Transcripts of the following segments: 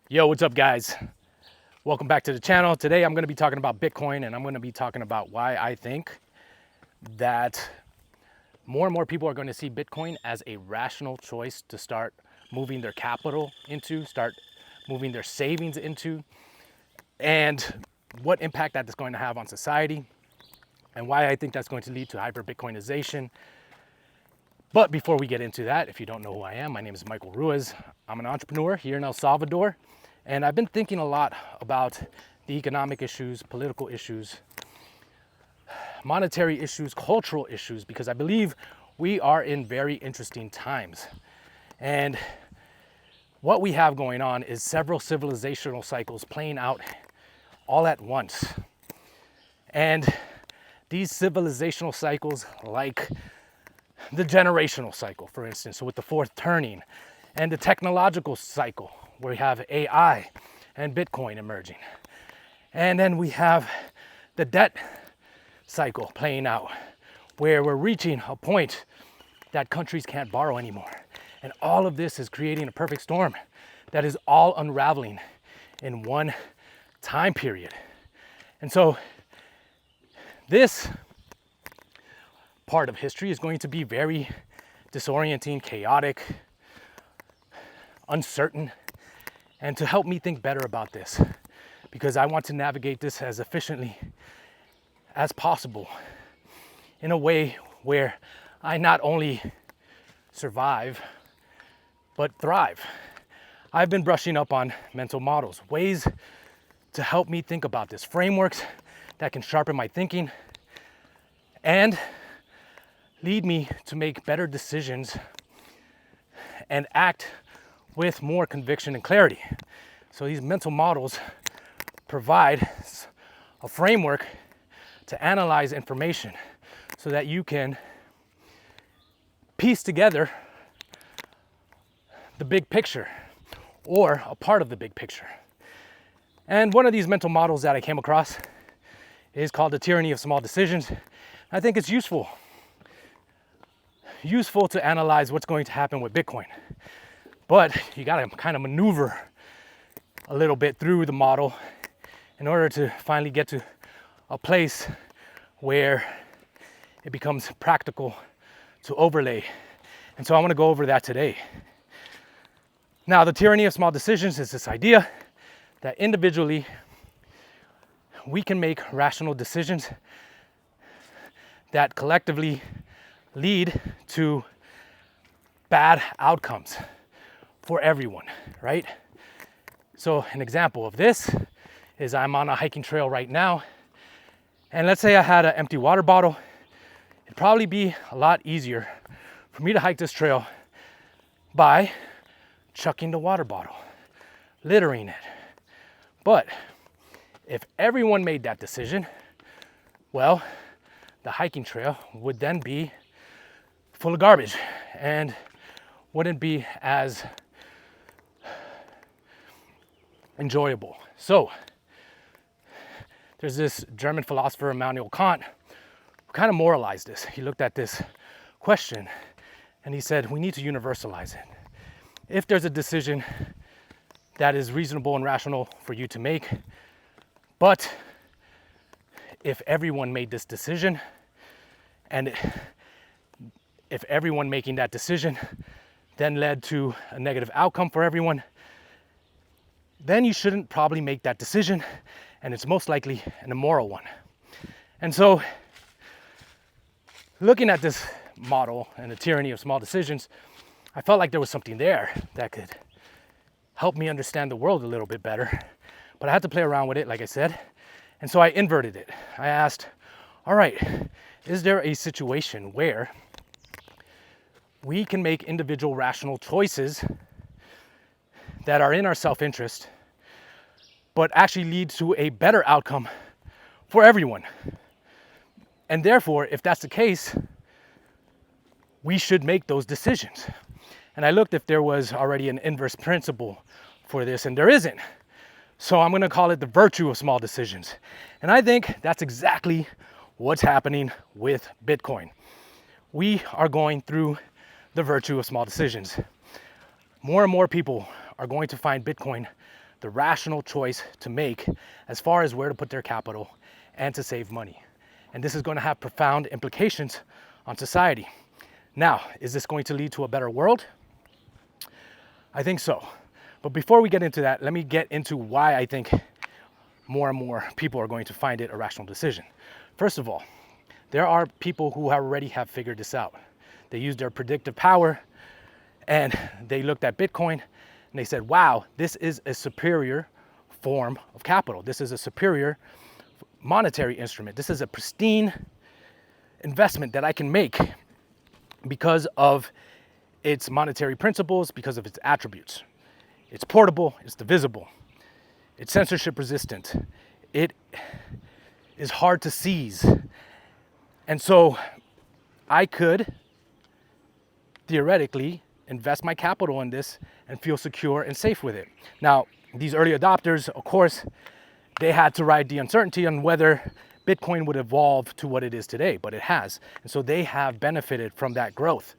Yo, what's up, guys? Welcome back to the channel. Today I'm going to be talking about Bitcoin, and I'm going to be talking about why I think that more and more people are going to see Bitcoin as a rational choice to start moving their capital into, start moving their savings into, and what impact that is going to have on society, and why I think that's going to lead to hyper Bitcoinization. But before we get into that, if you don't know who I am, my name is Michael Ruiz. I'm an entrepreneur here in El Salvador, and I've been thinking a lot about the economic issues, political issues, monetary issues, cultural issues, because I believe we are in very interesting times. And what we have going on is several civilizational cycles playing out all at once. And these civilizational cycles, like the generational cycle, for instance, so with the fourth turning, and the technological cycle, where we have AI and Bitcoin emerging. And then we have the debt cycle playing out, where we're reaching a point that countries can't borrow anymore. And all of this is creating a perfect storm that is all unraveling in one time period. And so this part of history is going to be very disorienting, chaotic, uncertain, and to help me think better about this, because I want to navigate this as efficiently as possible in a way where I not only survive, but thrive. I've been brushing up on mental models, ways to help me think about this, frameworks that can sharpen my thinking and lead me to make better decisions and act with more conviction and clarity. So these mental models provide a framework to analyze information so that you can piece together the big picture or a part of the big picture. And one of these mental models that I came across is called the Tyranny of Small Decisions. I think it's useful to analyze what's going to happen with Bitcoin. But you gotta kind of maneuver a little bit through the model in order to finally get to a place where it becomes practical to overlay. And so I wanna go over that today. Now, the tyranny of small decisions is this idea that individually we can make rational decisions that collectively lead to bad outcomes for everyone, right? So an example of this is I'm on a hiking trail right now, and let's say I had an empty water bottle. It'd probably be a lot easier for me to hike this trail by chucking the water bottle, littering it. But if everyone made that decision, well, the hiking trail would then be full of garbage and wouldn't be as enjoyable. So there's this German philosopher, Immanuel Kant, who kind of moralized this. He looked at this question and he said, we need to universalize it. If there's a decision that is reasonable and rational for you to make, but if everyone made this decision, and if everyone making that decision then led to a negative outcome for everyone, then you shouldn't probably make that decision, and it's most likely an immoral one. And so, looking at this model and the tyranny of small decisions, I felt like there was something there that could help me understand the world a little bit better. But I had to play around with it, like I said. And so I inverted it. I asked, all right, is there a situation where we can make individual rational choices that are in our self-interest, but actually lead to a better outcome for everyone? And therefore, if that's the case, we should make those decisions. And I looked if there was already an inverse principle for this, and there isn't. So I'm gonna call it the virtue of small decisions. And I think that's exactly what's happening with Bitcoin. We are going through the virtue of small decisions. More and more people are going to find Bitcoin the rational choice to make as far as where to put their capital and to save money. And this is going to have profound implications on society. Now, is this going to lead to a better world? I think so. But before we get into that, let me get into why I think more and more people are going to find it a rational decision. First of all, there are people who already have figured this out. They used their predictive power and they looked at Bitcoin and they said, wow, this is a superior form of capital. This is a superior monetary instrument. This is a pristine investment that I can make because of its monetary principles, because of its attributes. It's portable, it's divisible, it's censorship resistant, it is hard to seize. And so I could theoretically invest my capital in this and feel secure and safe with it. Now, these early adopters, of course, they had to ride the uncertainty on whether Bitcoin would evolve to what it is today, but it has. And so they have benefited from that growth.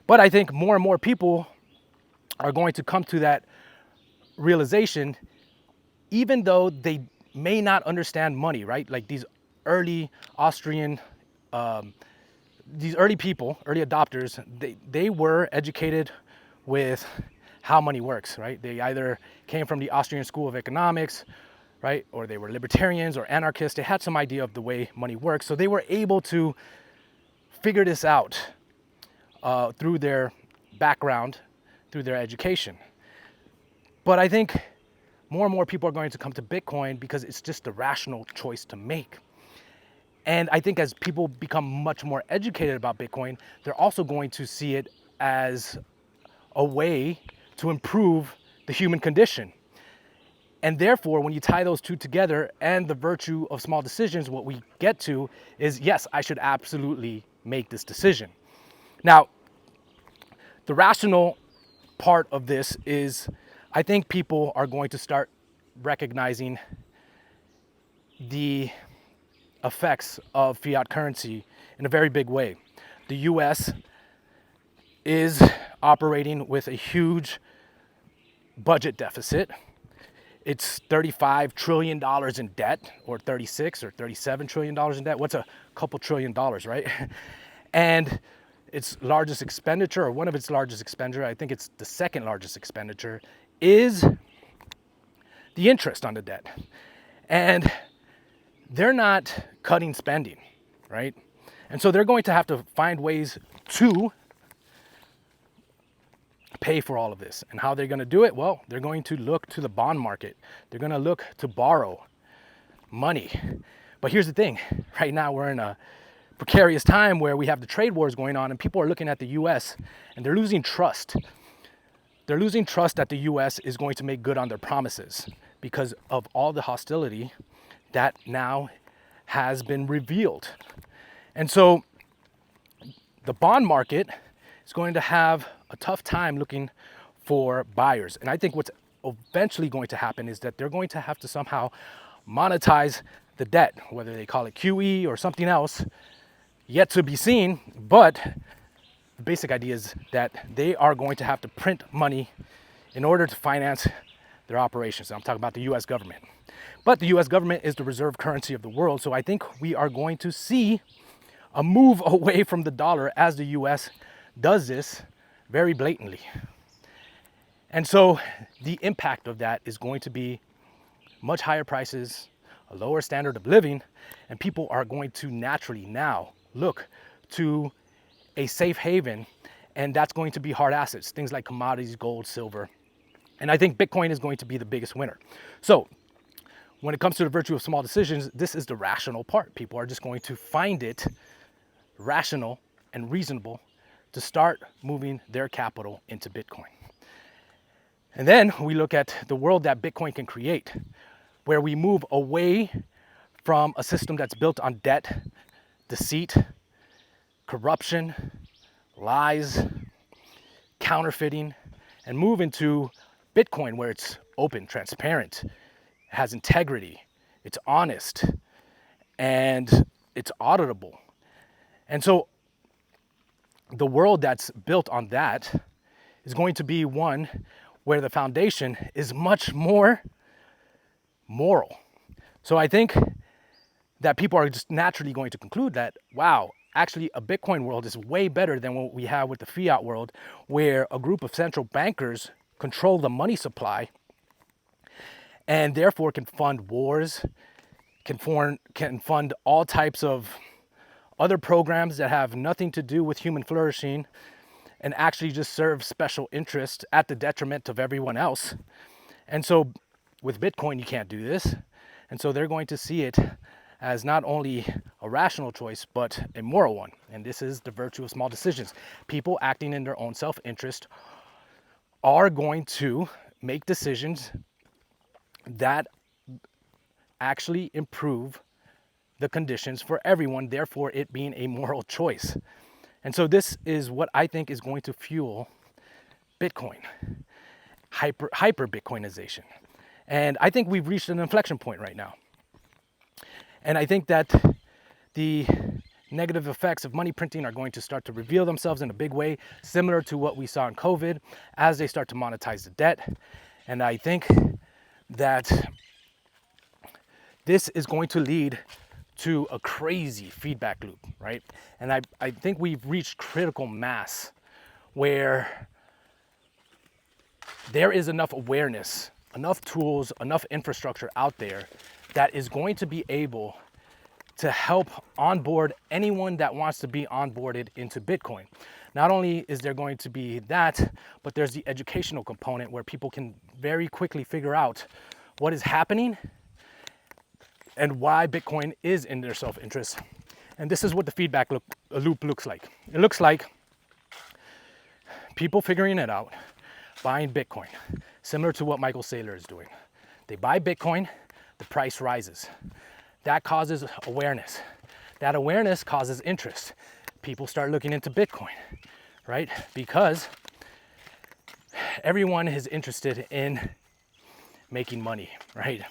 But I think more and more people are going to come to that realization, even though they may not understand money, right? Like these early Austrian, these early people, early adopters, they were educated with how money works, right? They either came from the Austrian School of Economics, right? Or they were libertarians or anarchists. They had some idea of the way money works. So they were able to figure this out through their background, through their education. But I think more and more people are going to come to Bitcoin because it's just the rational choice to make. And I think as people become much more educated about Bitcoin, they're also going to see it as a way to improve the human condition. And therefore, when you tie those two together and the virtue of small decisions, what we get to is, yes, I should absolutely make this decision. Now, the rational part of this is, I think people are going to start recognizing the effects of fiat currency in a very big way. The US is operating with a huge budget deficit. It's $35 trillion in debt, or 36 or $37 trillion in debt. What's a couple $trillion, right? And its largest expenditure, or one of its largest expenditure, I think it's the second largest expenditure, is the interest on the debt. And they're not cutting spending, right? And so they're going to have to find ways to pay for all of this. And how they're going to do it? Well, they're going to look to the bond market. They're going to look to borrow money. But here's the thing. Right now we're in a precarious time where we have the trade wars going on and people are looking at the US and they're losing trust. They're losing trust that the US is going to make good on their promises because of all the hostility that now has been revealed. And so the bond market is going to have a tough time looking for buyers. And I think what's eventually going to happen is that they're going to have to somehow monetize the debt, whether they call it QE or something else, yet to be seen. But the basic idea is that they are going to have to print money in order to finance their operations. And I'm talking about the US government. But the US government is the reserve currency of the world. So I think we are going to see a move away from the dollar as the US does this very blatantly. And so the impact of that is going to be much higher prices, a lower standard of living, and people are going to naturally now look to a safe haven, and that's going to be hard assets, things like commodities, gold, silver. And I think Bitcoin is going to be the biggest winner. So when it comes to the virtue of small decisions, this is the rational part. People are just going to find it rational and reasonable to start moving their capital into Bitcoin. And then we look at the world that Bitcoin can create, where we move away from a system that's built on debt, deceit, corruption, lies, counterfeiting, and move into Bitcoin where it's open, transparent, has integrity, it's honest, and it's auditable. And so the world that's built on that is going to be one where the foundation is much more moral. So I think that people are just naturally going to conclude that, wow, actually a Bitcoin world is way better than what we have with the fiat world, where a group of central bankers control the money supply and therefore can fund wars, can fund all types of other programs that have nothing to do with human flourishing and actually just serve special interests at the detriment of everyone else. And so with Bitcoin, you can't do this. And so they're going to see it as not only a rational choice, but a moral one. And this is the virtue of small decisions. People acting in their own self-interest are going to make decisions that actually improve the conditions for everyone, therefore it being a moral choice. And so this is what I think is going to fuel Bitcoin, hyper Bitcoinization. And I think we've reached an inflection point right now. And I think that the negative effects of money printing are going to start to reveal themselves in a big way, similar to what we saw in COVID, as they start to monetize the debt. And I think that this is going to lead to a crazy feedback loop, right? And I think we've reached critical mass where there is enough awareness, enough tools, enough infrastructure out there that is going to be able to help onboard anyone that wants to be onboarded into Bitcoin. Not only is there going to be that, but there's the educational component where people can very quickly figure out what is happening and why Bitcoin is in their self-interest. And this is what the feedback loop looks like. It looks like people figuring it out, buying Bitcoin, similar to what Michael Saylor is doing. They buy Bitcoin, the price rises. That causes awareness. That awareness causes interest. People start looking into Bitcoin, right? Because everyone is interested in making money, right?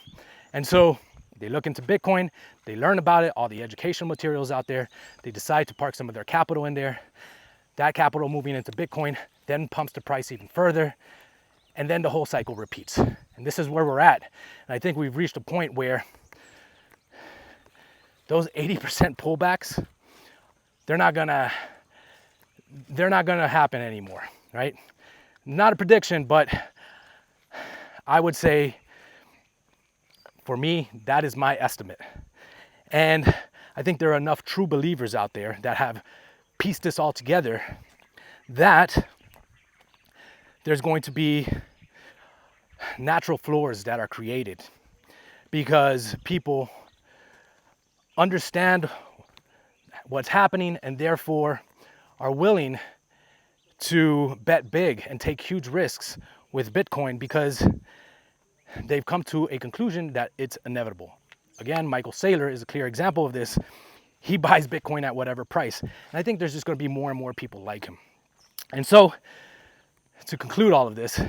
And so they look into Bitcoin, they learn about it, all the educational materials out there, they decide to park some of their capital in there. That capital moving into Bitcoin then pumps the price even further, and then the whole cycle repeats. And this is where we're at. And I think we've reached a point where those 80% pullbacks, they're not gonna happen anymore, right? Not a prediction, but I would say, for me, that is my estimate. And I think there are enough true believers out there that have pieced this all together that there's going to be natural floors that are created because people understand what's happening and therefore are willing to bet big and take huge risks with Bitcoin because they've come to a conclusion that it's inevitable. Again, Michael Saylor is a clear example of this. He buys Bitcoin at whatever price. And I think there's just going to be more and more people like him. And so, to conclude all of this,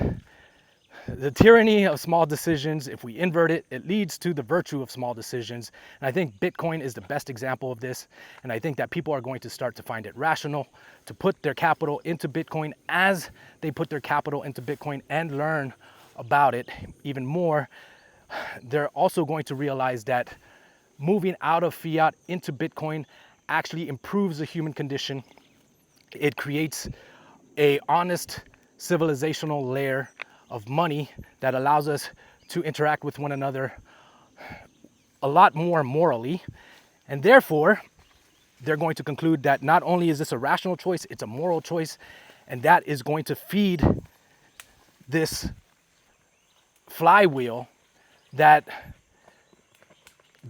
the tyranny of small decisions, if we invert it, it leads to the virtue of small decisions. And I think Bitcoin is the best example of this. And I think that people are going to start to find it rational to put their capital into Bitcoin as they put their capital into Bitcoin and learn about it even more. They're also going to realize that moving out of fiat into Bitcoin actually improves the human condition. It creates an honest civilizational layer of money that allows us to interact with one another a lot more morally. And therefore, they're going to conclude that not only is this a rational choice, it's a moral choice. And that is going to feed this flywheel that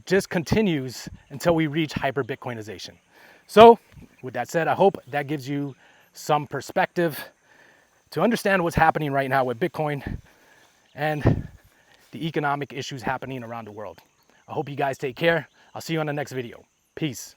just continues until we reach hyper Bitcoinization. So with that said, I hope that gives you some perspective to understand what's happening right now with Bitcoin and the economic issues happening around the world. I hope you guys take care. I'll see you on the next video. Peace.